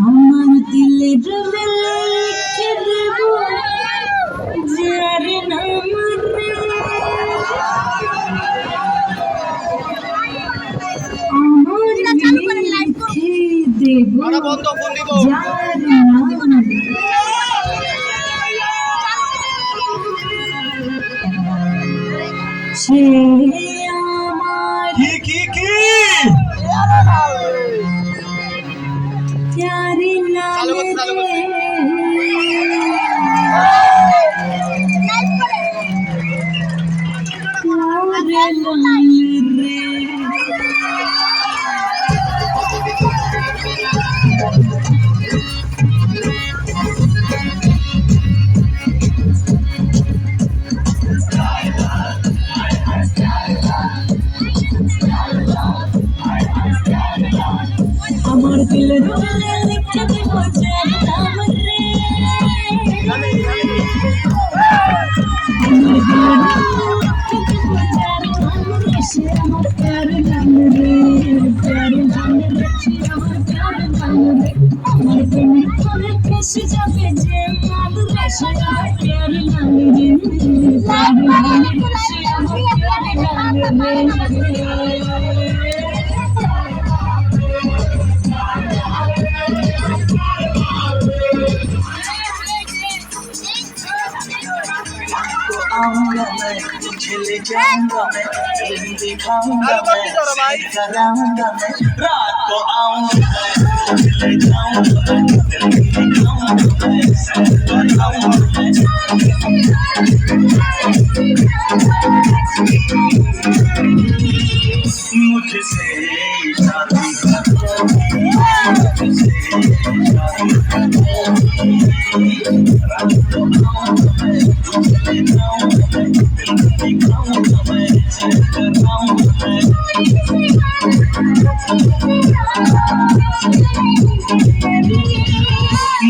আমার দিলের লিখে দেব যার নাম আমার লিখে দেব যার নাম সে আমার प्यारी लाल रे আমার দিলের লিখে দেব যার নাম রে আমার দিলের লিখে দেব যার নাম রে সে আমার প্যার নাম রে প্যার নাম রে সে আমার প্যার নাম রে আমার প্রেমে করে ফেসে যাবে যে নাম রে সে আমার প্যার নাম রে প্যার নাম রে সে আমার প্যার নাম রে आऊंगा मैं तुझे ले जाऊंगा मैं फिल्म दिखाऊंगा मैं कराऊंगा मैं रात को आऊंगा मैं तुझे ले जाऊंगा मैं फिल्म दिखाऊंगा मैं कराऊंगा मैं मुझसे शादी करो मुझसे शादी करो रात को आऊंगा मैं तुझे ले जाऊंगा मैं फिल्म दिखाऊंगा मैं कराऊंगा मैं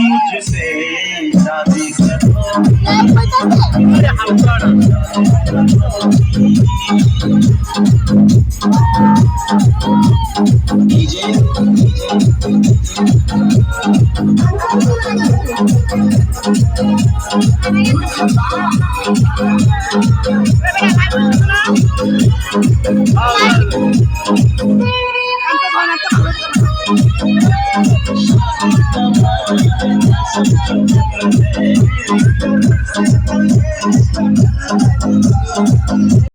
मुझसे शादी करो डीजे